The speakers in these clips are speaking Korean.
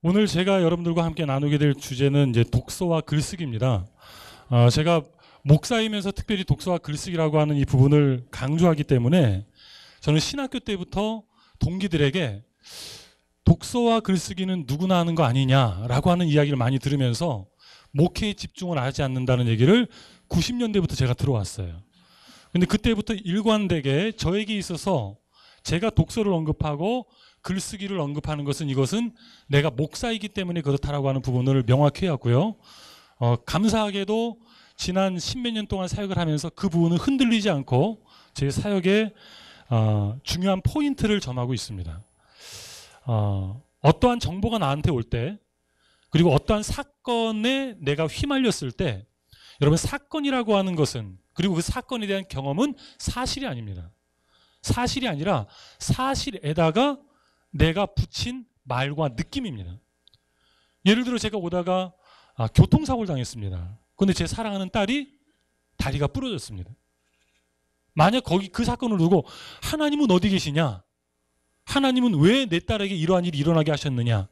오늘 제가 여러분들과 함께 나누게 될 주제는 이제 독서와 글쓰기입니다. 제가 목사이면서 특별히 독서와 글쓰기라고 하는 이 부분을 강조하기 때문에 저는 신학교 때부터 동기들에게 독서와 글쓰기는 누구나 하는 거 아니냐라고 하는 이야기를 많이 들으면서 목회에 집중을 하지 않는다는 얘기를 90년대부터 제가 들어왔어요. 근데 그때부터 일관되게 저에게 있어서 제가 독서를 언급하고 글쓰기를 언급하는 것은 이것은 내가 목사이기 때문에 그렇다라고 하는 부분을 명확히 해왔고요. 감사하게도 지난 10몇 년 동안 사역을 하면서 그 부분은 흔들리지 않고 제 사역에 중요한 포인트를 점하고 있습니다. 어떠한 정보가 나한테 올 때, 그리고 어떠한 사건에 내가 휘말렸을 때, 여러분 사건이라고 하는 것은, 그리고 그 사건에 대한 경험은 사실이 아닙니다. 사실이 아니라 사실에다가 내가 붙인 말과 느낌입니다. 예를 들어 제가 오다가 교통사고를 당했습니다. 그런데 제 사랑하는 딸이 다리가 부러졌습니다. 만약 그 사건을 두고 하나님은 어디 계시냐? 하나님은 왜 내 딸에게 이러한 일이 일어나게 하셨느냐?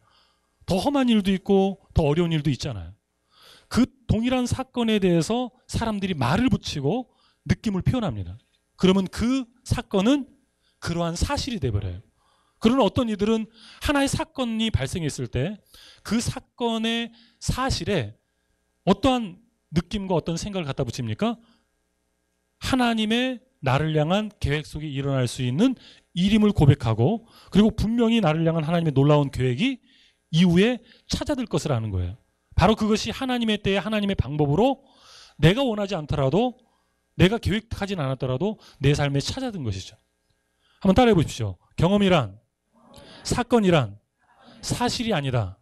더 험한 일도 있고 더 어려운 일도 있잖아요. 그 동일한 사건에 대해서 사람들이 말을 붙이고 느낌을 표현합니다. 그러면 그 사건은 그러한 사실이 돼버려요. 그러나 어떤 이들은 하나의 사건이 발생했을 때 그 사건의 사실에 어떠한 느낌과 어떤 생각을 갖다 붙입니까? 하나님의 나를 향한 계획 속에 일어날 수 있는 일임을 고백하고, 그리고 분명히 나를 향한 하나님의 놀라운 계획이 이후에 찾아들 것을 아는 거예요. 바로 그것이 하나님의 때에 하나님의 방법으로 내가 원하지 않더라도, 내가 계획하진 않았더라도 내 삶에 찾아든 것이죠. 한번 따라해 보십시오. 경험이란, 사건이란 사실이 아니다.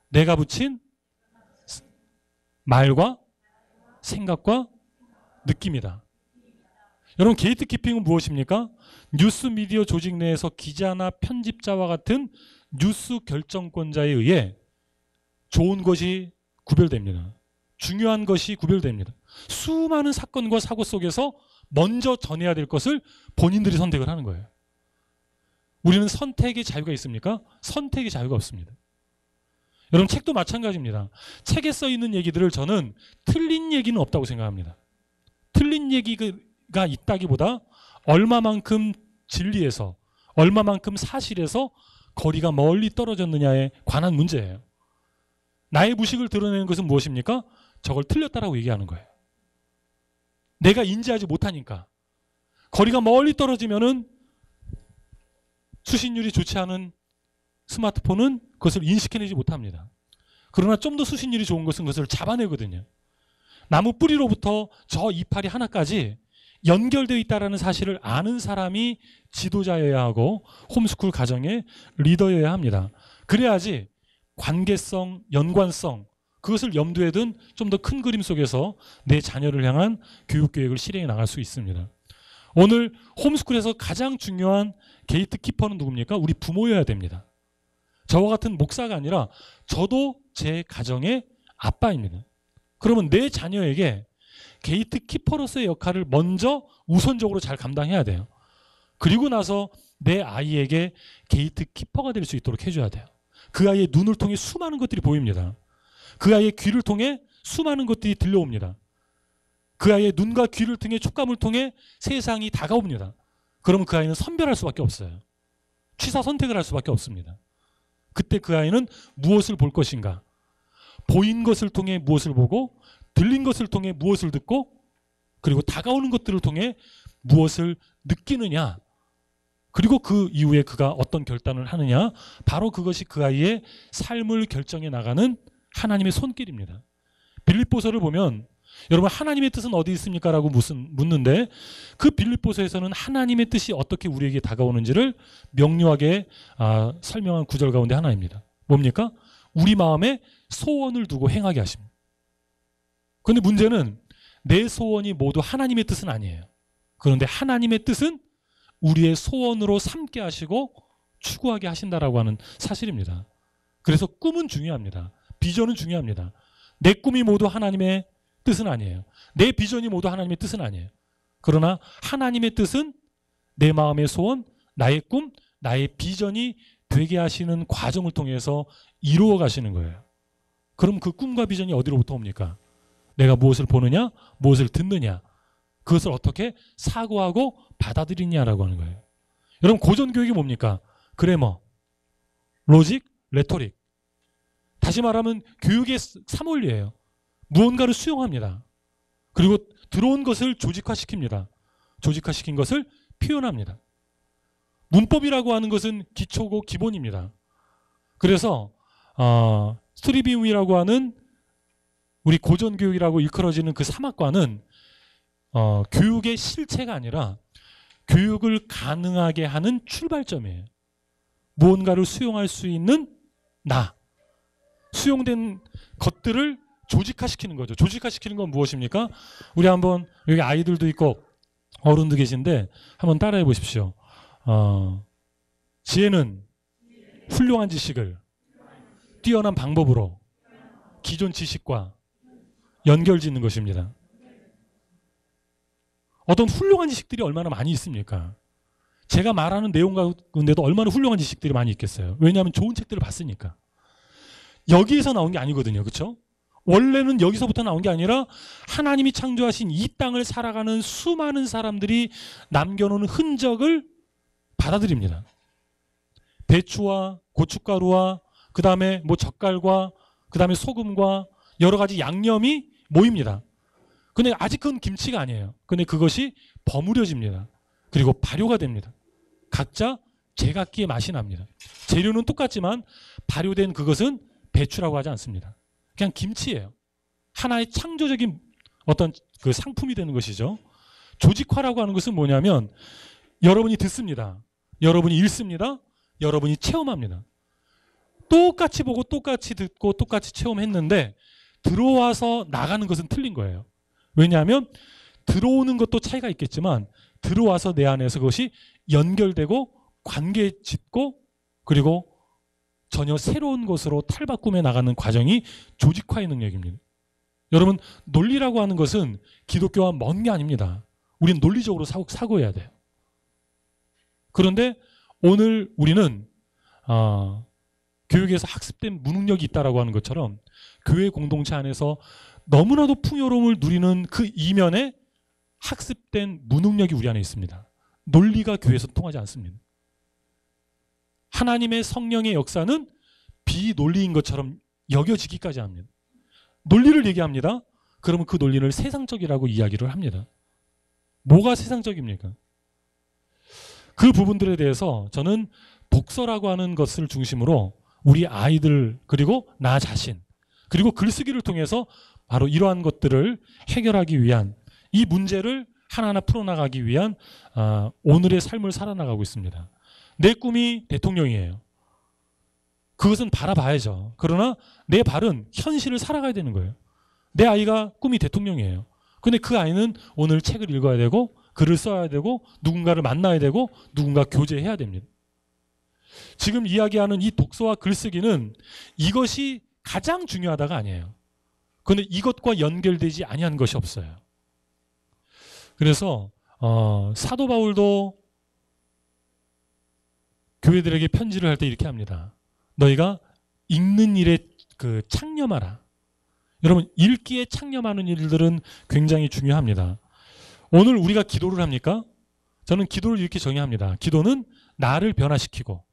내가 붙인 말과 생각과 느낌이다. 여러분, 게이트키핑은 무엇입니까? 뉴스 미디어 조직 내에서 기자나 편집자와 같은 뉴스 결정권자에 의해 좋은 것이 구별됩니다. 중요한 것이 구별됩니다. 수많은 사건과 사고 속에서 먼저 전해야 될 것을 본인들이 선택을 하는 거예요. 우리는 선택의 자유가 있습니까? 선택의 자유가 없습니다. 여러분, 책도 마찬가지입니다. 책에 써 있는 얘기들을 저는 틀린 얘기는 없다고 생각합니다. 틀린 얘기가 있다기보다 얼마만큼 진리에서, 얼마만큼 사실에서 거리가 멀리 떨어졌느냐에 관한 문제예요. 나의 무식을 드러내는 것은 무엇입니까? 저걸 틀렸다라고 얘기하는 거예요. 내가 인지하지 못하니까. 거리가 멀리 떨어지면은 수신율이 좋지 않은 스마트폰은 그것을 인식해내지 못합니다. 그러나 좀 더 수신율이 좋은 것은 그것을 잡아내거든요. 나무 뿌리로부터 저 이파리 하나까지 연결되어 있다는 사실을 아는 사람이 지도자여야 하고 홈스쿨 가정의 리더여야 합니다. 그래야지 관계성, 연관성, 그것을 염두에 둔 좀 더 큰 그림 속에서 내 자녀를 향한 교육계획을 실행해 나갈 수 있습니다. 오늘 홈스쿨에서 가장 중요한 게이트키퍼는 누굽니까? 우리 부모여야 됩니다. 저와 같은 목사가 아니라 저도 제 가정의 아빠입니다. 그러면 내 자녀에게 게이트키퍼로서의 역할을 먼저 우선적으로 잘 감당해야 돼요. 그리고 나서 내 아이에게 게이트키퍼가 될 수 있도록 해줘야 돼요. 그 아이의 눈을 통해 수많은 것들이 보입니다. 그 아이의 귀를 통해 수많은 것들이 들려옵니다. 그 아이의 눈과 귀를 통해, 촉감을 통해 세상이 다가옵니다. 그러면 그 아이는 선별할 수밖에 없어요. 취사 선택을 할 수밖에 없습니다. 그때 그 아이는 무엇을 볼 것인가? 보인 것을 통해 무엇을 보고, 들린 것을 통해 무엇을 듣고, 그리고 다가오는 것들을 통해 무엇을 느끼느냐, 그리고 그 이후에 그가 어떤 결단을 하느냐, 바로 그것이 그 아이의 삶을 결정해 나가는 하나님의 손길입니다. 빌립보서를 보면 여러분, 하나님의 뜻은 어디 있습니까? 라고 묻는데, 그 빌립보서에서는 하나님의 뜻이 어떻게 우리에게 다가오는지를 명료하게 설명한 구절 가운데 하나입니다. 뭡니까? 우리 마음에 소원을 두고 행하게 하십니다. 그런데 문제는 내 소원이 모두 하나님의 뜻은 아니에요. 그런데 하나님의 뜻은 우리의 소원으로 삼게 하시고 추구하게 하신다라고 하는 사실입니다. 그래서 꿈은 중요합니다. 비전은 중요합니다. 내 꿈이 모두 하나님의 뜻은 아니에요. 내 비전이 모두 하나님의 뜻은 아니에요. 그러나 하나님의 뜻은 내 마음의 소원, 나의 꿈, 나의 비전이 되게 하시는 과정을 통해서 이루어 가시는 거예요. 그럼 그 꿈과 비전이 어디로부터 옵니까? 내가 무엇을 보느냐, 무엇을 듣느냐, 그것을 어떻게 사고하고 받아들이냐라고 하는 거예요. 여러분, 고전교육이 뭡니까? 그래머, 로직, 레토릭. 다시 말하면 교육의 3원리예요. 무언가를 수용합니다. 그리고 들어온 것을 조직화시킵니다. 조직화시킨 것을 표현합니다. 문법이라고 하는 것은 기초고 기본입니다. 그래서 스토리비움이라고 하는 우리 고전교육이라고 일컬어지는 그 3학과는 교육의 실체가 아니라 교육을 가능하게 하는 출발점이에요. 무언가를 수용할 수 있는 나. 수용된 것들을 조직화시키는 거죠. 조직화시키는 건 무엇입니까? 우리 한번, 여기 아이들도 있고 어른도 계신데 한번 따라해 보십시오. 지혜는 훌륭한 지식을 뛰어난 방법으로 기존 지식과 연결짓는 것입니다. 어떤 훌륭한 지식들이 얼마나 많이 있습니까? 제가 말하는 내용 가운데도 얼마나 훌륭한 지식들이 많이 있겠어요. 왜냐하면 좋은 책들을 봤으니까. 여기에서 나온 게 아니거든요. 그렇죠? 원래는 여기서부터 나온 게 아니라 하나님이 창조하신 이 땅을 살아가는 수많은 사람들이 남겨놓은 흔적을 받아들입니다. 배추와 고춧가루와 그 다음에 뭐 젓갈과 그 다음에 소금과 여러 가지 양념이 모입니다. 근데 아직 그건 김치가 아니에요. 근데 그것이 버무려집니다. 그리고 발효가 됩니다. 각자 제각기의 맛이 납니다. 재료는 똑같지만 발효된 그것은 배추라고 하지 않습니다. 그냥 김치예요. 하나의 창조적인 어떤 그 상품이 되는 것이죠. 조직화라고 하는 것은 뭐냐면 여러분이 듣습니다. 여러분이 읽습니다. 여러분이 체험합니다. 똑같이 보고 똑같이 듣고 똑같이 체험했는데 들어와서 나가는 것은 틀린 거예요. 왜냐하면 들어오는 것도 차이가 있겠지만 들어와서 내 안에서 그것이 연결되고 관계 짓고 그리고 전혀 새로운 것으로 탈바꿈해 나가는 과정이 조직화의 능력입니다. 여러분, 논리라고 하는 것은 기독교와 먼 게 아닙니다. 우리는 논리적으로 사고해야 돼요. 그런데 오늘 우리는 교육에서 학습된 무능력이 있다라고 하는 것처럼 교회 공동체 안에서 너무나도 풍요로움을 누리는 그 이면에 학습된 무능력이 우리 안에 있습니다. 논리가 교회에서 통하지 않습니다. 하나님의 성령의 역사는 비논리인 것처럼 여겨지기까지 합니다. 논리를 얘기합니다. 그러면 그 논리를 세상적이라고 이야기를 합니다. 뭐가 세상적입니까? 그 부분들에 대해서 저는 독서라고 하는 것을 중심으로 우리 아이들 그리고 나 자신 그리고 글쓰기를 통해서 바로 이러한 것들을 해결하기 위한 이 문제를 하나하나 풀어나가기 위한 오늘의 삶을 살아나가고 있습니다. 내 꿈이 대통령이에요. 그것은 바라봐야죠. 그러나 내 발은 현실을 살아가야 되는 거예요. 내 아이가 꿈이 대통령이에요. 근데 그 아이는 오늘 책을 읽어야 되고 글을 써야 되고 누군가를 만나야 되고 누군가 교제해야 됩니다. 지금 이야기하는 이 독서와 글쓰기는 이것이 가장 중요하다가 아니에요. 그런데 이것과 연결되지 아니한 것이 없어요. 그래서 사도 바울도 교회들에게 편지를 할 때 이렇게 합니다. 너희가 읽는 일에 창념하라. 여러분, 읽기에 창념하는 일들은 굉장히 중요합니다. 오늘 우리가 기도를 합니까? 저는 기도를 이렇게 정의합니다. 기도는 나를 변화시키고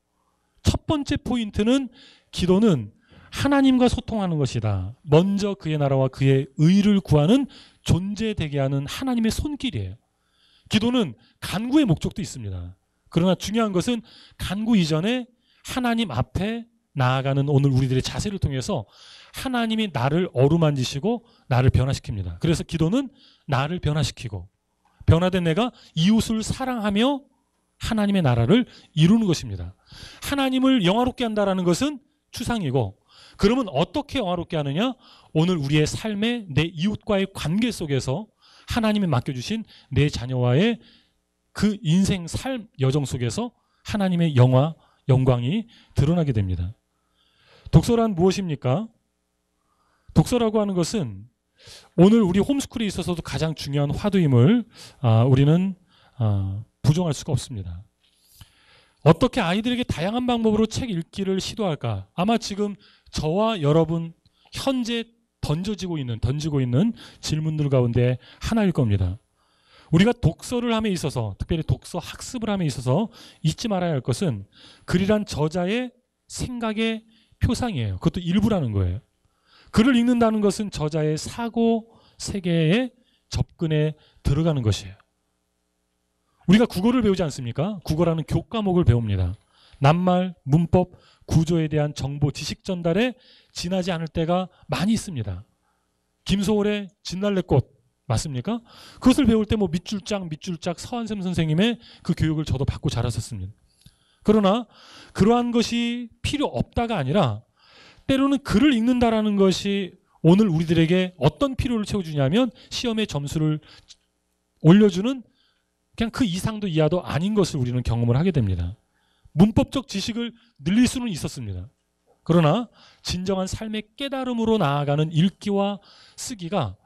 첫 번째 포인트는 기도는 하나님과 소통하는 것이다. 먼저 그의 나라와 그의 의를 구하는 존재 되게 하는 하나님의 손길이에요. 기도는 간구의 목적도 있습니다. 그러나 중요한 것은 간구 이전에 하나님 앞에 나아가는 오늘 우리들의 자세를 통해서 하나님이 나를 어루만지시고 나를 변화시킵니다. 그래서 기도는 나를 변화시키고 변화된 내가 이웃을 사랑하며 하나님의 나라를 이루는 것입니다. 하나님을 영화롭게 한다는 것은 추상이고 그러면 어떻게 영화롭게 하느냐? 오늘 우리의 삶의 내 이웃과의 관계 속에서 하나님이 맡겨주신 내 자녀와의 그 인생 삶 여정 속에서 하나님의 영광이 드러나게 됩니다. 독서란 무엇입니까? 독서라고 하는 것은 오늘 우리 홈스쿨에 있어서도 가장 중요한 화두임을 우리는 부정할 수가 없습니다. 어떻게 아이들에게 다양한 방법으로 책 읽기를 시도할까? 아마 지금 저와 여러분 현재 던지고 있는 질문들 가운데 하나일 겁니다. 우리가 독서를 함에 있어서, 특별히 독서 학습을 함에 있어서 잊지 말아야 할 것은 글이란 저자의 생각의 표상이에요. 그것도 일부라는 거예요. 글을 읽는다는 것은 저자의 사고 세계에 접근해 들어가는 것이에요. 우리가 국어를 배우지 않습니까? 국어라는 교과목을 배웁니다. 낱말, 문법, 구조에 대한 정보, 지식 전달에 지나지 않을 때가 많이 있습니다. 김소월의 진달래꽃 맞습니까? 그것을 배울 때 뭐 밑줄짝 서한샘 선생님의 그 교육을 저도 받고 자랐었습니다. 그러나 그러한 것이 필요 없다가 아니라 때로는 글을 읽는다라는 것이 오늘 우리들에게 어떤 필요를 채워주냐면 시험의 점수를 올려주는 그냥 그 이상도 이하도 아닌 것을 우리는 경험을 하게 됩니다. 문법적 지식을 늘릴 수는 있었습니다. 그러나 진정한 삶의 깨달음으로 나아가는 읽기와 쓰기가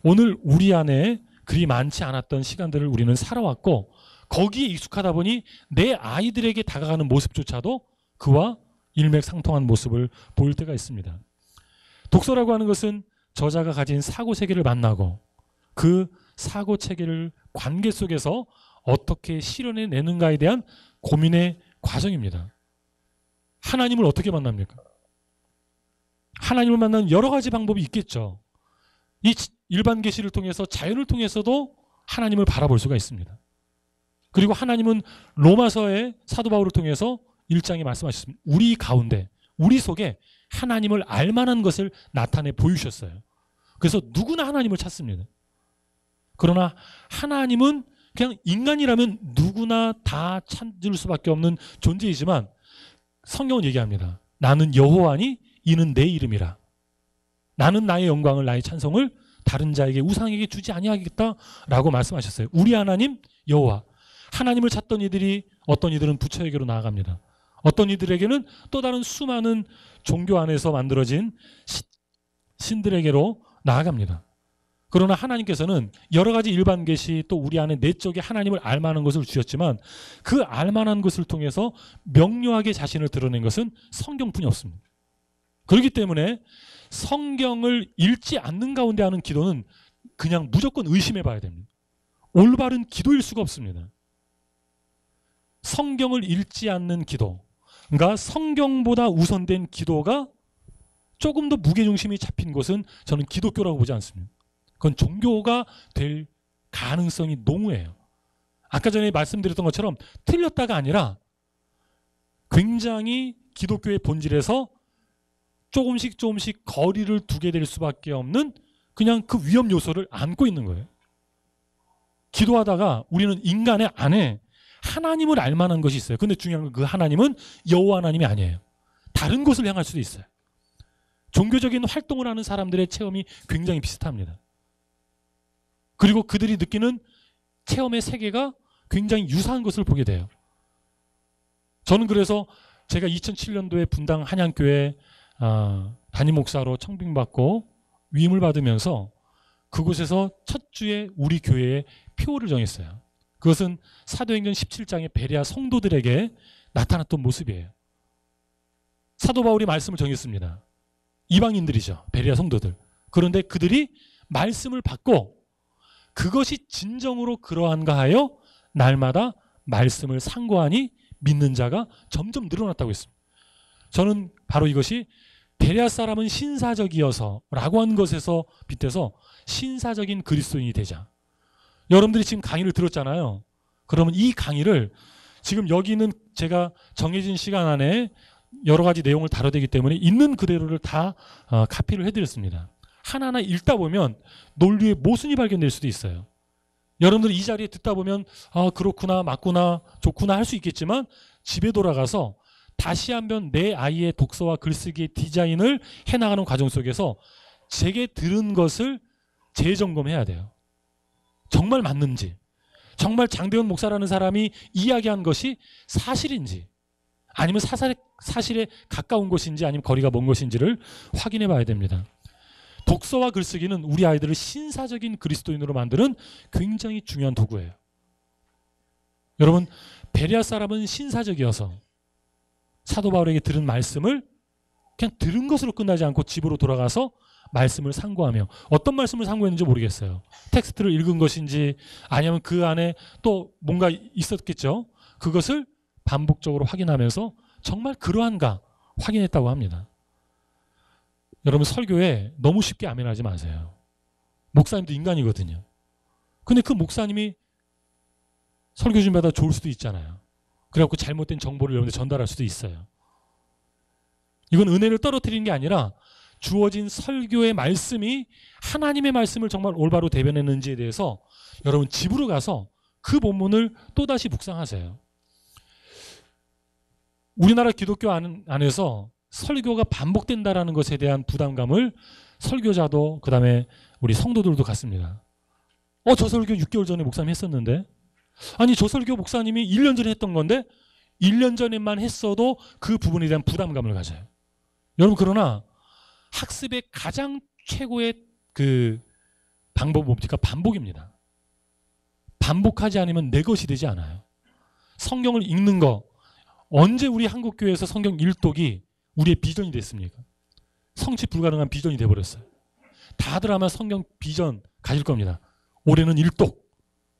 오늘 우리 안에 그리 많지 않았던 시간들을 우리는 살아왔고 거기에 익숙하다 보니 내 아이들에게 다가가는 모습조차도 그와 일맥상통한 모습을 보일 때가 있습니다. 독서라고 하는 것은 저자가 가진 사고세계를 만나고 그 사고체계를 관계 속에서 어떻게 실현해내는가에 대한 고민의 과정입니다. 하나님을 어떻게 만납니까? 하나님을 만나는 여러 가지 방법이 있겠죠. 이 일반 계시를 통해서 자연을 통해서도 하나님을 바라볼 수가 있습니다. 그리고 하나님은 로마서의 사도 바울을 통해서 1장에 말씀하셨습니다. 우리 가운데, 우리 속에 하나님을 알만한 것을 나타내 보이셨어요. 그래서 누구나 하나님을 찾습니다. 그러나 하나님은 그냥 인간이라면 누구나 다 찾을 수밖에 없는 존재이지만 성경은 얘기합니다. 나는 여호와니 이는 내 이름이라. 나는 나의 영광을 나의 찬송을 다른 자에게 우상에게 주지 아니하겠다라고 말씀하셨어요. 우리 하나님 여호와. 하나님을 찾던 이들이 어떤 이들은 부처에게로 나아갑니다. 어떤 이들에게는 또 다른 수많은 종교 안에서 만들어진 신들에게로 나아갑니다. 그러나 하나님께서는 여러 가지 일반 계시 또 우리 안에 내적에 하나님을 알만한 것을 주셨지만 그 알만한 것을 통해서 명료하게 자신을 드러낸 것은 성경뿐이 없습니다. 그렇기 때문에 성경을 읽지 않는 가운데 하는 기도는 그냥 무조건 의심해 봐야 됩니다. 올바른 기도일 수가 없습니다. 성경을 읽지 않는 기도, 그러니까 성경보다 우선된 기도가 조금 더 무게중심이 잡힌 곳은 저는 기독교라고 보지 않습니다. 그건 종교가 될 가능성이 농후해요. 아까 전에 말씀드렸던 것처럼 틀렸다가 아니라 굉장히 기독교의 본질에서 조금씩 거리를 두게 될 수밖에 없는 그냥 그 위험 요소를 안고 있는 거예요. 기도하다가 우리는 인간의 안에 하나님을 알 만한 것이 있어요. 근데 중요한 건 그 하나님은 여호와 하나님이 아니에요. 다른 곳을 향할 수도 있어요. 종교적인 활동을 하는 사람들의 체험이 굉장히 비슷합니다. 그리고 그들이 느끼는 체험의 세계가 굉장히 유사한 것을 보게 돼요. 저는 그래서 제가 2007년도에 분당 한양교회 담임 목사로 청빙받고 위임을 받으면서 그곳에서 첫 주에 우리 교회의 표를 정했어요. 그것은 사도행전 17장의 베레아 성도들에게 나타났던 모습이에요. 사도 바울이 말씀을 정했습니다. 이방인들이죠. 베레아 성도들. 그런데 그들이 말씀을 받고 그것이 진정으로 그러한가 하여 날마다 말씀을 상고하니 믿는 자가 점점 늘어났다고 했습니다. 저는 바로 이것이 베레아 사람은 신사적이어서 라고 한 것에서 빗대서 신사적인 그리스도인이 되자. 여러분들이 지금 강의를 들었잖아요. 그러면 이 강의를 지금 여기는 제가 정해진 시간 안에 여러 가지 내용을 다뤄되기 때문에 있는 그대로를 다 카피를 해드렸습니다. 하나하나 읽다 보면 논리의 모순이 발견될 수도 있어요. 여러분들이 이 자리에 듣다 보면 그렇구나 맞구나 좋구나 할 수 있겠지만 집에 돌아가서 다시 한번 내 아이의 독서와 글쓰기의 디자인을 해나가는 과정 속에서 제게 들은 것을 재점검해야 돼요. 정말 맞는지, 정말 장대원 목사라는 사람이 이야기한 것이 사실인지, 아니면 사실에 가까운 것인지 아니면 거리가 먼 것인지를 확인해 봐야 됩니다. 독서와 글쓰기는 우리 아이들을 신사적인 그리스도인으로 만드는 굉장히 중요한 도구예요. 여러분, 베레아 사람은 신사적이어서 사도 바울에게 들은 말씀을 그냥 들은 것으로 끝나지 않고 집으로 돌아가서 말씀을 상고하며, 어떤 말씀을 상고했는지 모르겠어요. 텍스트를 읽은 것인지 아니면 그 안에 또 뭔가 있었겠죠. 그것을 반복적으로 확인하면서 정말 그러한가 확인했다고 합니다. 여러분, 설교에 너무 쉽게 아멘하지 마세요. 목사님도 인간이거든요. 근데 그 목사님이 설교 준비하다 좋을 수도 있잖아요. 그래갖고 잘못된 정보를 여러분들 전달할 수도 있어요. 이건 은혜를 떨어뜨리는 게 아니라 주어진 설교의 말씀이 하나님의 말씀을 정말 올바로 대변했는지에 대해서 여러분 집으로 가서 그 본문을 또다시 묵상하세요. 우리나라 기독교 안에서 설교가 반복된다라는 것에 대한 부담감을 설교자도 그다음에 우리 성도들도 갖습니다. 저 설교 6개월 전에 목사님 했었는데, 아니 저 설교 목사님이 1년 전에 했던 건데 1년 전에만 했어도 그 부분에 대한 부담감을 가져요. 여러분, 그러나 학습의 가장 최고의 그 방법은 뭡니까? 반복입니다. 반복하지 않으면 내 것이 되지 않아요. 성경을 읽는 거, 언제 우리 한국교회에서 성경 일독이 우리의 비전이 됐습니까? 성취 불가능한 비전이 돼버렸어요. 다들 아마 성경 비전 가질 겁니다. 올해는 일독,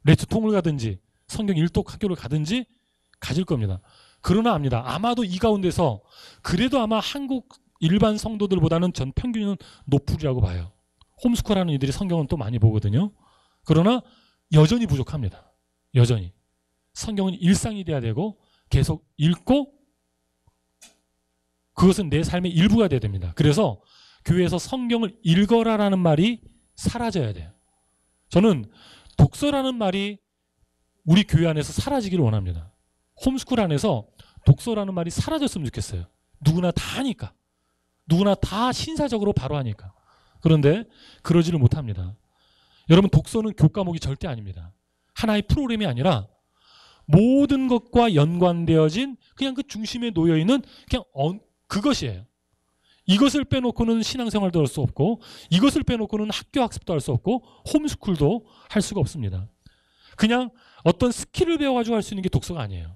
레츠통을 가든지 성경 일독 학교를 가든지 가질 겁니다. 그러나 압니다. 아마도 이 가운데서 그래도 아마 한국 일반 성도들보다는 전 평균은 높으리라고 봐요. 홈스쿨하는 이들이 성경은 또 많이 보거든요. 그러나 여전히 부족합니다. 여전히. 성경은 일상이 돼야 되고 계속 읽고 그것은 내 삶의 일부가 돼야 됩니다. 그래서 교회에서 성경을 읽어라라는 말이 사라져야 돼요. 저는 독서라는 말이 우리 교회 안에서 사라지기를 원합니다. 홈스쿨 안에서 독서라는 말이 사라졌으면 좋겠어요. 누구나 다 하니까. 누구나 다 신사적으로 바로 하니까. 그런데 그러지를 못합니다. 여러분, 독서는 교과목이 절대 아닙니다. 하나의 프로그램이 아니라 모든 것과 연관되어진 그냥 그 중심에 놓여있는 그냥 그것이에요. 이것을 빼놓고는 신앙생활도 할 수 없고 이것을 빼놓고는 학교 학습도 할 수 없고 홈스쿨도 할 수가 없습니다. 그냥 어떤 스킬을 배워가지고 할 수 있는 게 독서가 아니에요.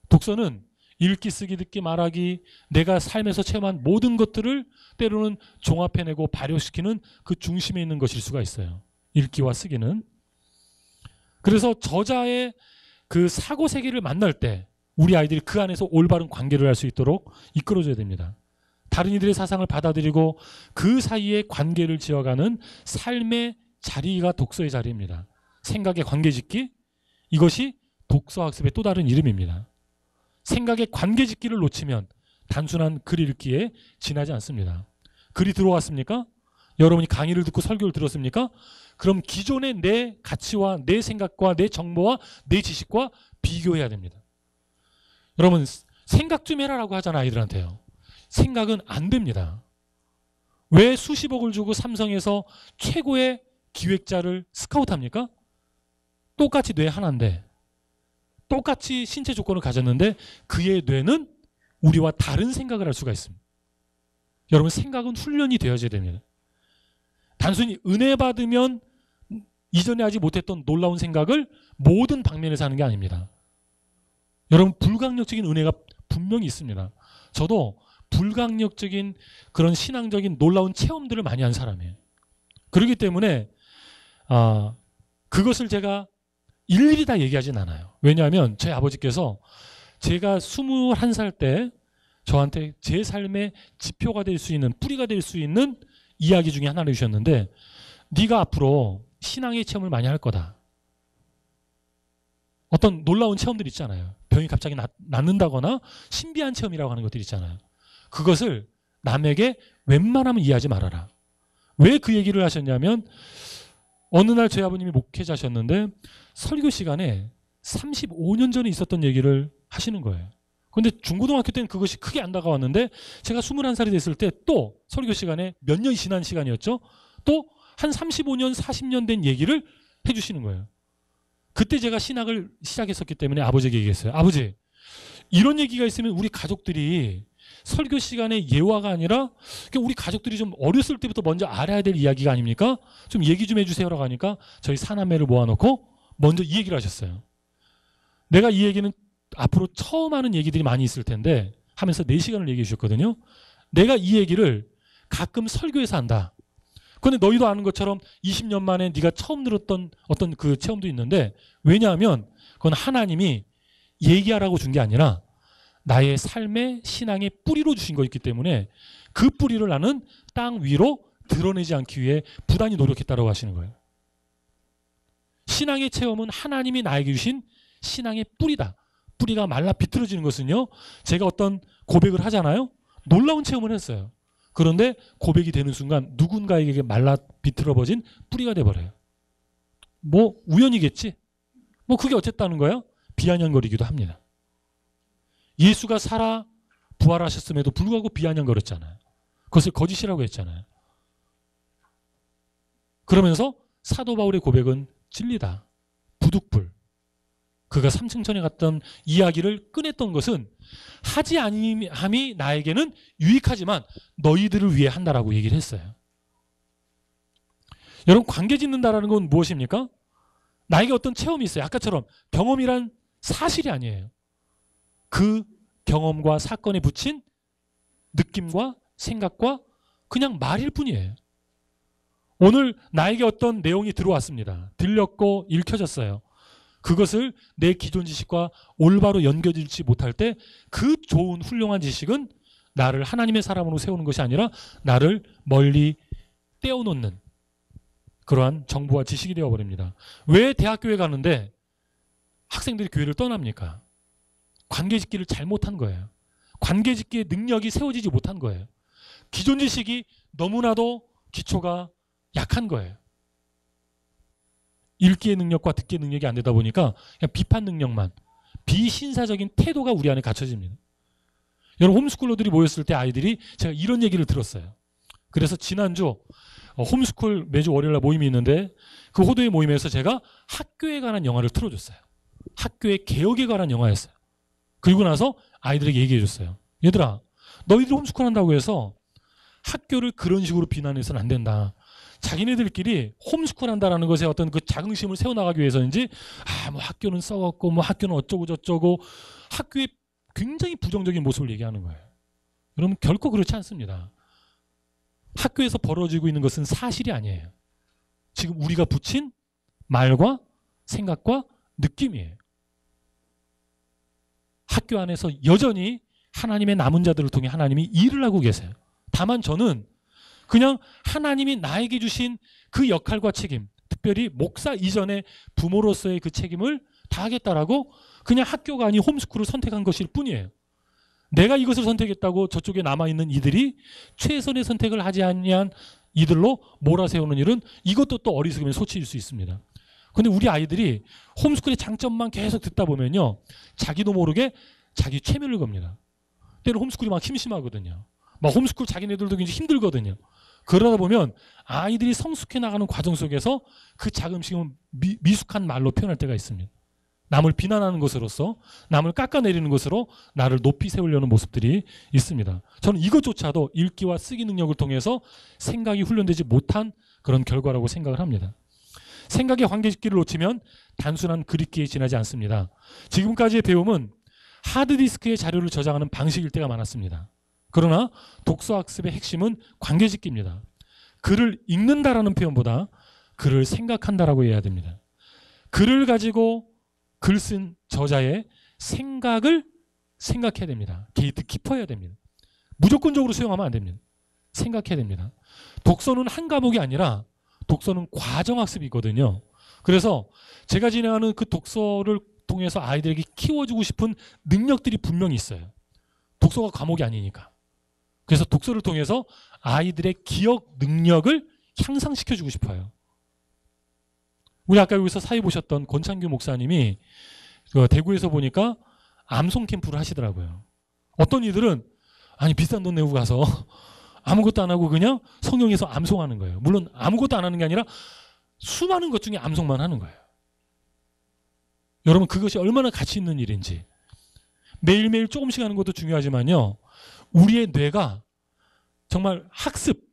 독서는 읽기, 쓰기, 듣기, 말하기, 내가 삶에서 체험한 모든 것들을 때로는 종합해내고 발효시키는 그 중심에 있는 것일 수가 있어요. 읽기와 쓰기는. 그래서 저자의 그 사고세계를 만날 때 우리 아이들이 그 안에서 올바른 관계를 할 수 있도록 이끌어줘야 됩니다. 다른 이들의 사상을 받아들이고 그 사이에 관계를 지어가는 삶의 자리가 독서의 자리입니다. 생각의 관계짓기, 이것이 독서학습의 또 다른 이름입니다. 생각의 관계짓기를 놓치면 단순한 글 읽기에 지나지 않습니다. 글이 들어왔습니까? 여러분이 강의를 듣고 설교를 들었습니까? 그럼 기존의 내 가치와 내 생각과 내 정보와 내 지식과 비교해야 됩니다. 여러분, 생각 좀 해라라고 하잖아, 아이들한테요. 생각은 안 됩니다. 왜 수십억을 주고 삼성에서 최고의 기획자를 스카우트합니까? 똑같이 뇌 하나인데, 똑같이 신체 조건을 가졌는데 그의 뇌는 우리와 다른 생각을 할 수가 있습니다. 여러분, 생각은 훈련이 되어져야 됩니다. 단순히 은혜 받으면 이전에 하지 못했던 놀라운 생각을 모든 방면에서 하는 게 아닙니다. 여러분, 불강력적인 은혜가 분명히 있습니다. 저도 불강력적인 그런 신앙적인 놀라운 체험들을 많이 한 사람이에요. 그렇기 때문에 그것을 제가 일일이 다 얘기하진 않아요. 왜냐하면 제 아버지께서 제가 21살 때 저한테 제 삶의 지표가 될 수 있는, 뿌리가 될 수 있는 이야기 중에 하나를 주셨는데, 네가 앞으로 신앙의 체험을 많이 할 거다. 어떤 놀라운 체험들 있잖아요. 병이 갑자기 낫는다거나 신비한 체험이라고 하는 것들 있잖아요. 그것을 남에게 웬만하면 이해하지 말아라. 왜 그 얘기를 하셨냐면, 어느 날 저희 아버님이 목회자셨는데 설교 시간에 35년 전에 있었던 얘기를 하시는 거예요. 그런데 중고등학교 때는 그것이 크게 안 다가왔는데 제가 21살이 됐을 때 또 설교 시간에 몇 년이 지난 시간이었죠. 또 한 35년, 40년 된 얘기를 해주시는 거예요. 그때 제가 신학을 시작했었기 때문에 아버지에게 얘기했어요. 아버지, 이런 얘기가 있으면 우리 가족들이 설교 시간에 예화가 아니라 우리 가족들이 좀 어렸을 때부터 먼저 알아야 될 이야기가 아닙니까? 좀 얘기 좀 해주세요라고 하니까 저희 사남매를 모아놓고 먼저 이 얘기를 하셨어요. 내가 이 얘기는 앞으로 처음 하는 얘기들이 많이 있을 텐데 하면서 4시간을 얘기해 주셨거든요. 내가 이 얘기를 가끔 설교에서 한다. 그런데 너희도 아는 것처럼 20년 만에 네가 처음 들었던 어떤 그 체험도 있는데, 왜냐하면 그건 하나님이 얘기하라고 준 게 아니라 나의 삶의 신앙의 뿌리로 주신 거였기 때문에 그 뿌리를 나는 땅 위로 드러내지 않기 위해 부단히 노력했다고 하시는 거예요. 신앙의 체험은 하나님이 나에게 주신 신앙의 뿌리다. 뿌리가 말라 비틀어지는 것은요, 제가 어떤 고백을 하잖아요. 놀라운 체험을 했어요. 그런데 고백이 되는 순간 누군가에게 말라 비틀어버진 뿌리가 돼버려요. 뭐 우연이겠지. 뭐 그게 어쨌다는 거예요? 비아냥거리기도 합니다. 예수가 살아 부활하셨음에도 불구하고 비아냥거렸잖아요. 그것을 거짓이라고 했잖아요. 그러면서 사도 바울의 고백은 진리다. 부득불. 그가 삼층천에 갔던 이야기를 꺼냈던 것은 하지 아니함이 나에게는 유익하지만 너희들을 위해 한다라고 얘기를 했어요. 여러분, 관계 짓는다라는 건 무엇입니까? 나에게 어떤 체험이 있어요. 아까처럼 경험이란 사실이 아니에요. 그 경험과 사건에 붙인 느낌과 생각과 그냥 말일 뿐이에요. 오늘 나에게 어떤 내용이 들어왔습니다. 들렸고 읽혀졌어요. 그것을 내 기존 지식과 올바로 연결짓지 못할 때 그 좋은 훌륭한 지식은 나를 하나님의 사람으로 세우는 것이 아니라 나를 멀리 떼어놓는 그러한 정보와 지식이 되어버립니다. 왜 대학교에 가는데 학생들이 교회를 떠납니까? 관계짓기를 잘못한 거예요. 관계짓기의 능력이 세워지지 못한 거예요. 기존 지식이 너무나도 기초가 약한 거예요. 읽기의 능력과 듣기의 능력이 안 되다 보니까 그냥 비판 능력만, 비신사적인 태도가 우리 안에 갖춰집니다. 여러분, 홈스쿨러들이 모였을 때 아이들이 제가 이런 얘기를 들었어요. 그래서 지난주 홈스쿨 매주 월요일날 모임이 있는데 그 호도의 모임에서 제가 학교에 관한 영화를 틀어줬어요. 학교의 개혁에 관한 영화였어요. 그리고 나서 아이들에게 얘기해 줬어요. 얘들아, 너희들 홈스쿨 한다고 해서 학교를 그런 식으로 비난해서는 안 된다. 자기네들끼리 홈스쿨 한다라는 것에 어떤 그 자긍심을 세워나가기 위해서인지, 뭐 학교는 썩었고, 뭐 학교는 어쩌고 저쩌고, 학교의 굉장히 부정적인 모습을 얘기하는 거예요. 여러분, 결코 그렇지 않습니다. 학교에서 벌어지고 있는 것은 사실이 아니에요. 지금 우리가 붙인 말과 생각과 느낌이에요. 학교 안에서 여전히 하나님의 남은 자들을 통해 하나님이 일을 하고 계세요. 다만 저는 그냥 하나님이 나에게 주신 그 역할과 책임, 특별히 목사 이전의 부모로서의 그 책임을 다하겠다라고 그냥 학교가 아닌 홈스쿨을 선택한 것일 뿐이에요. 내가 이것을 선택했다고 저쪽에 남아있는 이들이 최선의 선택을 하지 아니한 이들로 몰아세우는 일은 이것도 또 어리석음의 소치일 수 있습니다. 그런데 우리 아이들이 홈스쿨의 장점만 계속 듣다 보면요, 자기도 모르게 자기 최면을 겁니다. 때로 홈스쿨이 막 심심하거든요. 막 홈스쿨 자기네들도 굉장히 힘들거든요. 그러다 보면 아이들이 성숙해 나가는 과정 속에서 그 자긍심은 미숙한 말로 표현할 때가 있습니다. 남을 비난하는 것으로서, 남을 깎아내리는 것으로 나를 높이 세우려는 모습들이 있습니다. 저는 이것조차도 읽기와 쓰기 능력을 통해서 생각이 훈련되지 못한 그런 결과라고 생각을 합니다. 생각의 관계짓기를 놓치면 단순한 그립기에 지나지 않습니다. 지금까지의 배움은 하드디스크에 자료를 저장하는 방식일 때가 많았습니다. 그러나 독서학습의 핵심은 관계짓기입니다. 글을 읽는다라는 표현보다 글을 생각한다라고 해야 됩니다. 글을 가지고 글 쓴 저자의 생각을 생각해야 됩니다. 게이트 키퍼해야 됩니다. 무조건적으로 수용하면 안 됩니다. 생각해야 됩니다. 독서는 한 과목이 아니라 독서는 과정학습이거든요. 그래서 제가 진행하는 그 독서를 통해서 아이들에게 키워주고 싶은 능력들이 분명히 있어요. 독서가 과목이 아니니까. 그래서 독서를 통해서 아이들의 기억 능력을 향상시켜주고 싶어요. 우리 아까 여기서 사회 보셨던 권창규 목사님이 그 대구에서 보니까 암송 캠프를 하시더라고요. 어떤 이들은 아니 비싼 돈 내고 가서 아무것도 안 하고 그냥 성경에서 암송하는 거예요. 물론 아무것도 안 하는 게 아니라 수많은 것 중에 암송만 하는 거예요. 여러분, 그것이 얼마나 가치 있는 일인지. 매일매일 조금씩 하는 것도 중요하지만요, 우리의 뇌가 정말 학습,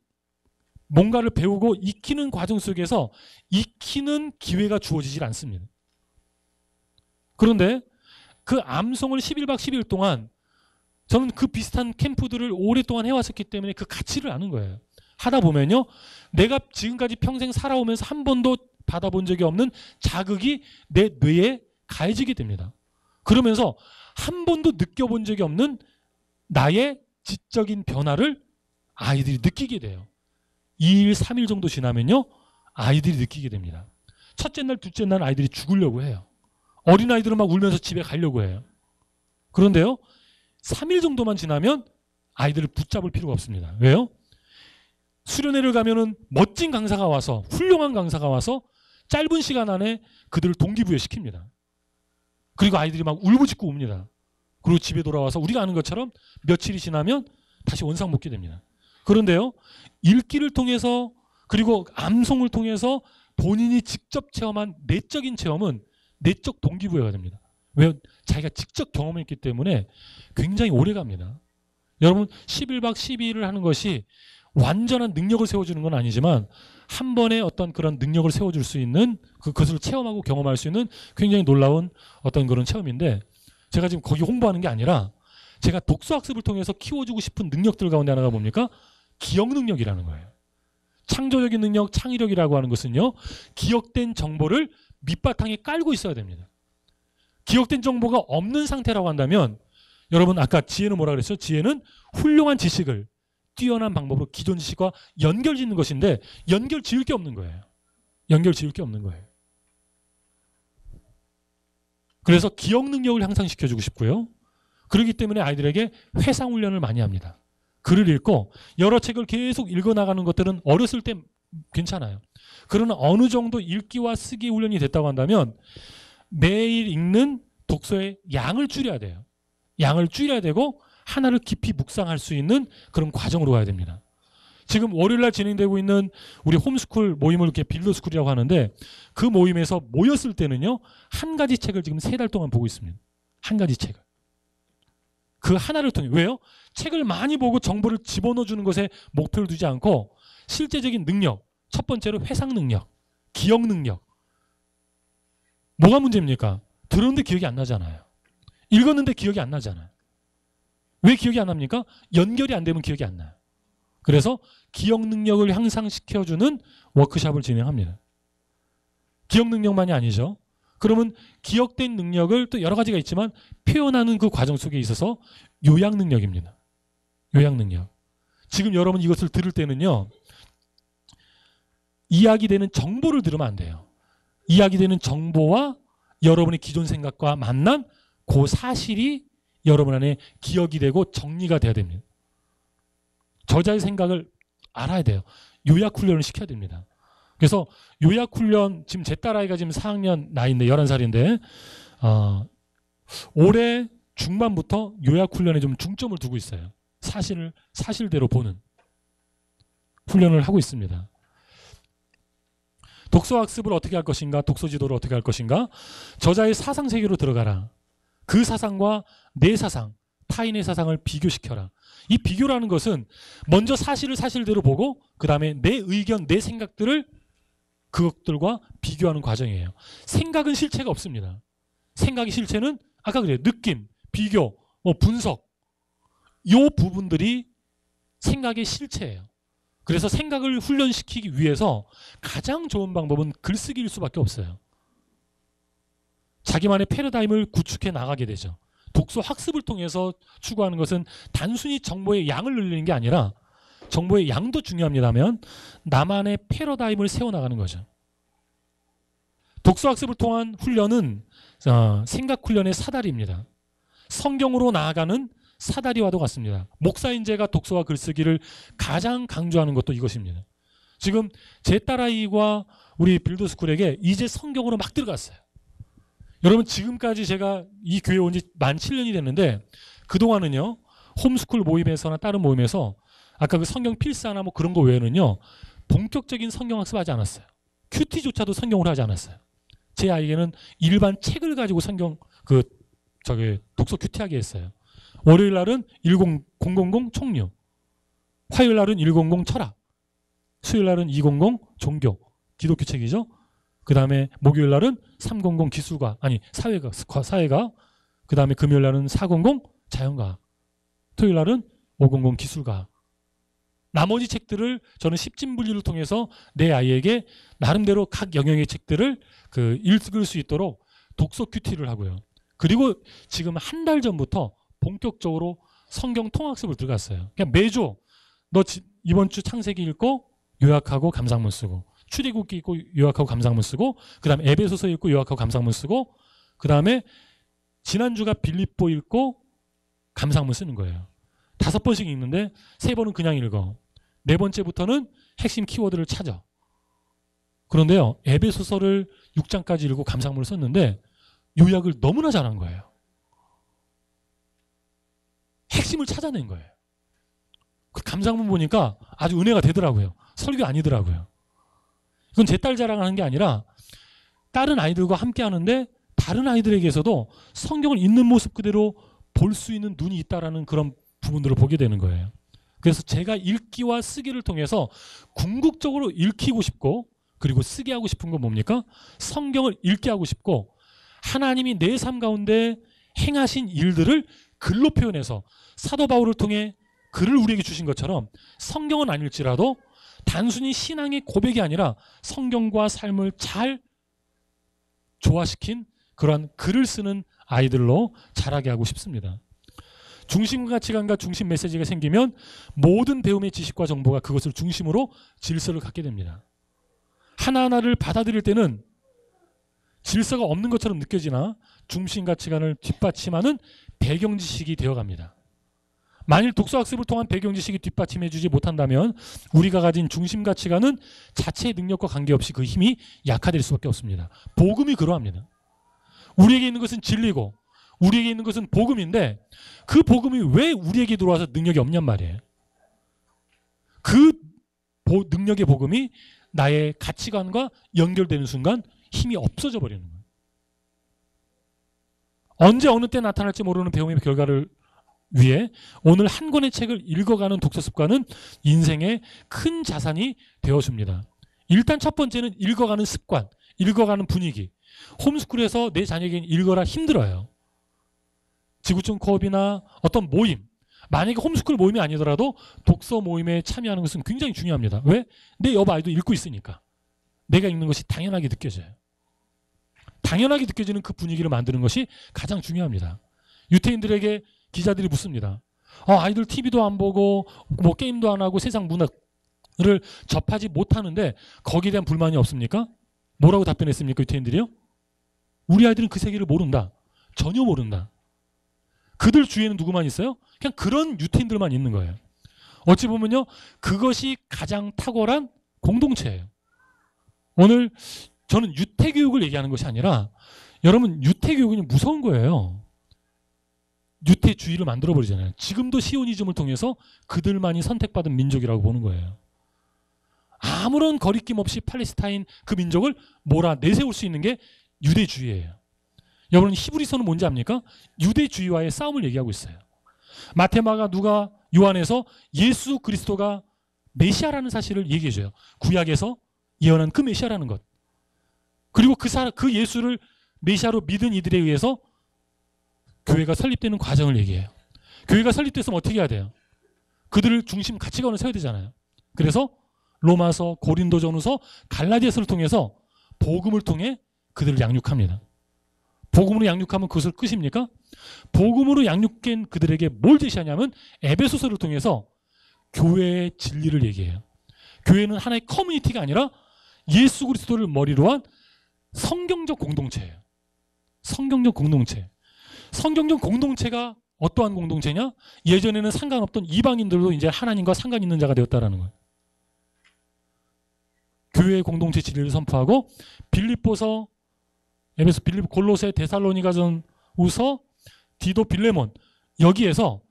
뭔가를 배우고 익히는 과정 속에서 익히는 기회가 주어지질 않습니다. 그런데 그 암송을 11박 12일 동안 저는 그 비슷한 캠프들을 오랫동안 해왔었기 때문에 그 가치를 아는 거예요. 하다 보면요, 내가 지금까지 평생 살아오면서 한 번도 받아본 적이 없는 자극이 내 뇌에 가해지게 됩니다. 그러면서 한 번도 느껴본 적이 없는 나의 지적인 변화를 아이들이 느끼게 돼요. 2일, 3일 정도 지나면요, 아이들이 느끼게 됩니다. 첫째 날, 둘째 날 아이들이 죽으려고 해요. 어린아이들은 막 울면서 집에 가려고 해요. 그런데요, 3일 정도만 지나면 아이들을 붙잡을 필요가 없습니다. 왜요? 수련회를 가면은 멋진 강사가 와서, 훌륭한 강사가 와서 짧은 시간 안에 그들을 동기부여 시킵니다. 그리고 아이들이 막 울부짖고 웁니다. 그리고 집에 돌아와서 우리가 아는 것처럼 며칠이 지나면 다시 원상복귀 됩니다. 그런데요, 읽기를 통해서 그리고 암송을 통해서 본인이 직접 체험한 내적인 체험은 내적 동기부여가 됩니다. 왜요? 자기가 직접 경험했기 때문에 굉장히 오래 갑니다. 여러분, 11박 12일을 하는 것이 완전한 능력을 세워주는 건 아니지만 한 번에 어떤 그런 능력을 세워줄 수 있는 그것을 체험하고 경험할 수 있는 굉장히 놀라운 어떤 그런 체험인데, 제가 지금 거기 홍보하는 게 아니라 제가 독서학습을 통해서 키워주고 싶은 능력들 가운데 하나가 뭡니까? 기억 능력이라는 거예요. 창조적인 능력, 창의력이라고 하는 것은요, 기억된 정보를 밑바탕에 깔고 있어야 됩니다. 기억된 정보가 없는 상태라고 한다면, 여러분 아까 지혜는 뭐라 그랬죠? 지혜는 훌륭한 지식을 뛰어난 방법으로 기존 지식과 연결 짓는 것인데, 연결 지을 게 없는 거예요. 연결 지을 게 없는 거예요. 그래서 기억 능력을 향상시켜주고 싶고요. 그렇기 때문에 아이들에게 회상 훈련을 많이 합니다. 글을 읽고 여러 책을 계속 읽어나가는 것들은 어렸을 때 괜찮아요. 그러나 어느 정도 읽기와 쓰기 훈련이 됐다고 한다면 매일 읽는 독서의 양을 줄여야 돼요. 양을 줄여야 되고 하나를 깊이 묵상할 수 있는 그런 과정으로 가야 됩니다. 지금 월요일날 진행되고 있는 우리 홈스쿨 모임을 이렇게 빌더스쿨이라고 하는데, 그 모임에서 모였을 때는요, 한 가지 책을 지금 3달 동안 보고 있습니다. 한 가지 책을. 그 하나를 통해. 왜요? 책을 많이 보고 정보를 집어넣어주는 것에 목표를 두지 않고 실제적인 능력, 첫 번째로 회상 능력, 기억 능력. 뭐가 문제입니까? 들었는데 기억이 안 나잖아요. 읽었는데 기억이 안 나잖아요. 왜 기억이 안 납니까? 연결이 안 되면 기억이 안 나요. 그래서 기억 능력을 향상시켜주는 워크숍을 진행합니다. 기억 능력만이 아니죠. 그러면 기억된 능력을 또 여러 가지가 있지만 표현하는 그 과정 속에 있어서 요약 능력입니다. 요약 능력. 지금 여러분 이것을 들을 때는요, 이야기되는 정보를 들으면 안 돼요. 이야기되는 정보와 여러분의 기존 생각과 만난 그 사실이 여러분 안에 기억이 되고 정리가 돼야 됩니다. 저자의 생각을 알아야 돼요. 요약 훈련을 시켜야 됩니다. 그래서 요약 훈련, 지금 제 딸아이가 지금 4학년 나이인데 11살인데 올해 중반부터 요약 훈련에 좀 중점을 두고 있어요. 사실을 사실대로 보는 훈련을 하고 있습니다. 독서학습을 어떻게 할 것인가, 독서지도를 어떻게 할 것인가, 저자의 사상세계로 들어가라. 그 사상과 내 사상, 타인의 사상을 비교시켜라. 이 비교라는 것은 먼저 사실을 사실대로 보고 그 다음에 내 의견, 내 생각들을 그것들과 비교하는 과정이에요. 생각은 실체가 없습니다. 생각의 실체는 아까 그래요. 느낌, 비교, 분석. 이 부분들이 생각의 실체예요. 그래서 생각을 훈련시키기 위해서 가장 좋은 방법은 글쓰기일 수밖에 없어요. 자기만의 패러다임을 구축해 나가게 되죠. 독서 학습을 통해서 추구하는 것은 단순히 정보의 양을 늘리는 게 아니라, 정보의 양도 중요합니다만 나만의 패러다임을 세워나가는 거죠. 독서 학습을 통한 훈련은 생각 훈련의 사다리입니다. 성경으로 나아가는 사다리와도 같습니다. 목사인 제가 독서와 글쓰기를 가장 강조하는 것도 이것입니다. 지금 제 딸아이와 우리 빌더스쿨에게 이제 성경으로 막 들어갔어요. 여러분, 지금까지 제가 이 교회에 온 지 만 7년이 됐는데 그동안은요, 홈스쿨 모임에서나 다른 모임에서 아까 그 성경 필사나 뭐 그런 거 외에는요, 본격적인 성경 학습하지 않았어요. 큐티조차도 성경으로 하지 않았어요. 제 아이에게는 일반 책을 가지고 성경 독서 큐티하게 했어요. 월요일 날은 000 총류, 화요일 날은 100 철학, 수요일 날은 200 종교, 기독교 책이죠. 그 다음에 목요일 날은 300 기술과, 사회가, 그 다음에 금요일 날은 400 자연과학, 토요일 날은 500 기술과학. 나머지 책들을 저는 10진 분리를 통해서 내 아이에게 나름대로 각 영역의 책들을 읽을 수 있도록 독서 큐티를 하고요. 그리고 지금 한 달 전부터 본격적으로 성경 통학습을 들어갔어요. 그냥 매주 너 이번 주 창세기 읽고 요약하고 감상문 쓰고, 출애굽기 읽고 요약하고 감상문 쓰고, 그 다음에 에베소서 읽고 요약하고 감상문 쓰고, 그 다음에 지난주가 빌립보 읽고 감상문 쓰는 거예요. 5번씩 읽는데 3번은 그냥 읽어. 4번째부터는 핵심 키워드를 찾아. 그런데요, 에베소서를 6장까지 읽고 감상문을 썼는데 요약을 너무나 잘한 거예요. 핵심을 찾아낸 거예요. 그 감상문 보니까 아주 은혜가 되더라고요. 설교 아니더라고요. 이건 제 딸 자랑하는 게 아니라 다른 아이들과 함께 하는데 다른 아이들에게서도 성경을 읽는 모습 그대로 볼 수 있는 눈이 있다라는 그런 부분들을 보게 되는 거예요. 그래서 제가 읽기와 쓰기를 통해서 궁극적으로 읽히고 싶고, 그리고 쓰게 하고 싶은 건 뭡니까? 성경을 읽게 하고 싶고, 하나님이 내 삶 가운데 행하신 일들을 글로 표현해서 사도 바울을 통해 글을 우리에게 주신 것처럼 성경은 아닐지라도 단순히 신앙의 고백이 아니라 성경과 삶을 잘 조화시킨 그러한 글을 쓰는 아이들로 자라게 하고 싶습니다. 중심 가치관과 중심 메시지가 생기면 모든 배움의 지식과 정보가 그것을 중심으로 질서를 갖게 됩니다. 하나하나를 받아들일 때는 질서가 없는 것처럼 느껴지나 중심 가치관을 뒷받침하는 배경 지식이 되어갑니다. 만일 독서학습을 통한 배경 지식이 뒷받침해주지 못한다면 우리가 가진 중심 가치관은 자체의 능력과 관계없이 그 힘이 약화될 수밖에 없습니다. 복음이 그러합니다. 우리에게 있는 것은 진리고 우리에게 있는 것은 복음인데 그 복음이 왜 우리에게 들어와서 능력이 없냔 말이에요. 그 능력의 복음이 나의 가치관과 연결되는 순간 힘이 없어져 버리는 거예요. 언제 어느 때 나타날지 모르는 배움의 결과를 위해 오늘 한 권의 책을 읽어가는 독서 습관은 인생의 큰 자산이 되어줍니다. 일단 첫 번째는 읽어가는 습관, 읽어가는 분위기. 홈스쿨에서 내 자녀에게는 읽어라 힘들어요. 지구촌 코업이나 어떤 모임, 만약에 홈스쿨 모임이 아니더라도 독서 모임에 참여하는 것은 굉장히 중요합니다. 왜? 내 여바아이도 읽고 있으니까. 내가 읽는 것이 당연하게 느껴져요. 당연하게 느껴지는 그 분위기를 만드는 것이 가장 중요합니다. 유태인들에게 기자들이 묻습니다. 아이들 TV도 안 보고 뭐 게임도 안 하고 세상 문화를 접하지 못하는데 거기에 대한 불만이 없습니까? 뭐라고 답변했습니까? 유태인들이요? 우리 아이들은 그 세계를 모른다. 전혀 모른다. 그들 주위에는 누구만 있어요? 그냥 그런 유태인들만 있는 거예요. 어찌 보면요, 그것이 가장 탁월한 공동체예요. 오늘 저는 유태교육을 얘기하는 것이 아니라 여러분, 유태교육은 무서운 거예요. 유태주의를 만들어버리잖아요. 지금도 시오니즘을 통해서 그들만이 선택받은 민족이라고 보는 거예요. 아무런 거리낌 없이 팔레스타인 그 민족을 몰아 내세울 수 있는 게 유대주의예요. 여러분, 히브리서는 뭔지 압니까? 유대주의와의 싸움을 얘기하고 있어요. 마태, 마가, 누가, 요한에서 예수 그리스도가 메시아라는 사실을 얘기해줘요. 구약에서 예언한 그 메시아라는 것. 그리고 그 예수를 메시아로 믿은 이들에 의해서 교회가 설립되는 과정을 얘기해요. 교회가 설립됐으면 어떻게 해야 돼요? 그들을 중심 가치관을 세워야 되잖아요. 그래서 로마서, 고린도전후서, 갈라디아서를 통해서 복음을 통해 그들을 양육합니다. 복음으로 양육하면 그것을 끝입니까? 복음으로 양육된 그들에게 뭘 제시하냐면 에베소서를 통해서 교회의 진리를 얘기해요. 교회는 하나의 커뮤니티가 아니라 예수 그리스도를 머리로 한 성경적 공동체예요. 성경적 공동체. 성경적 공동체가 어떠한 공동체냐? 예전에는 상관없던 이방인들도 이제 하나님과 상관 있는 자가 되었다라는 거예요. 교회의 공동체 진리를 선포하고 빌립보서, 에베소, 빌립보, 골로새, 데살로니가전후서, 디도, 빌레몬, 여기에서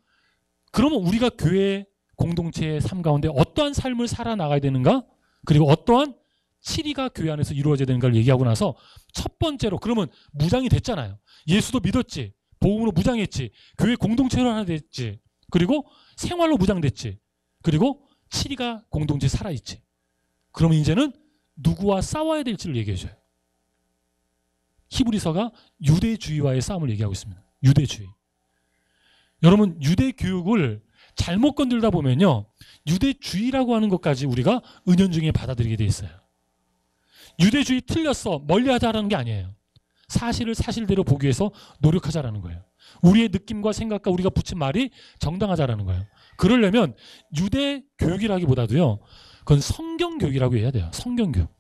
그러면 우리가 교회 공동체의 삶 가운데 어떠한 삶을 살아나가야 되는가? 그리고 어떠한 치리가 교회 안에서 이루어져야 되는가를 얘기하고 나서 첫 번째로, 그러면 무장이 됐잖아요. 예수도 믿었지. 복음으로 무장했지. 교회 공동체로 하나 됐지. 그리고 생활로 무장됐지. 그리고 치리가 공동체에 살아있지. 그러면 이제는 누구와 싸워야 될지를 얘기해줘요. 히브리서가 유대주의와의 싸움을 얘기하고 있습니다. 유대주의. 여러분, 유대 교육을 잘못 건들다 보면요, 유대주의라고 하는 것까지 우리가 은연중에 받아들이게 돼 있어요. 유대주의 틀렸어, 멀리하자라는 게 아니에요. 사실을 사실대로 보기 위해서 노력하자라는 거예요. 우리의 느낌과 생각과 우리가 붙인 말이 정당하자라는 거예요. 그러려면 유대 교육이라기보다도요, 그건 성경 교육이라고 해야 돼요. 성경 교육.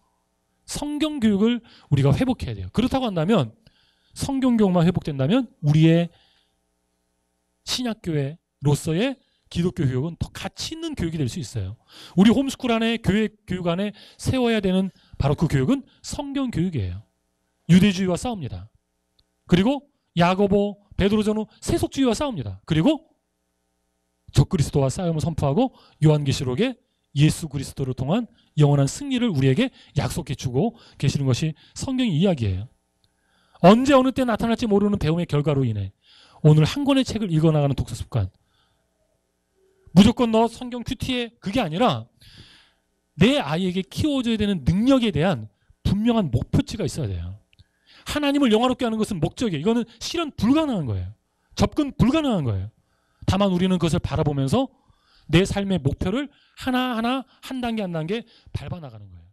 성경 교육을 우리가 회복해야 돼요. 그렇다고 한다면, 성경 교육만 회복된다면 우리의 신약교회로서의 기독교 교육은 더 가치 있는 교육이 될 수 있어요. 우리 홈스쿨 안에, 교회 교육 안에 세워야 되는 바로 그 교육은 성경 교육이에요. 유대주의와 싸웁니다. 그리고 야고보, 베드로 전후 세속주의와 싸웁니다. 그리고 적그리스도와 싸움을 선포하고 요한계시록에 예수 그리스도를 통한 영원한 승리를 우리에게 약속해 주고 계시는 것이 성경의 이야기예요. 언제 어느 때 나타날지 모르는 배움의 결과로 인해 오늘 한 권의 책을 읽어나가는 독서 습관, 무조건 너 성경 큐티해, 그게 아니라 내 아이에게 키워줘야 되는 능력에 대한 분명한 목표치가 있어야 돼요. 하나님을 영화롭게 하는 것은 목적이에요. 이거는 실현 불가능한 거예요. 접근 불가능한 거예요. 다만 우리는 그것을 바라보면서 내 삶의 목표를 하나하나 한 단계 한 단계 밟아나가는 거예요.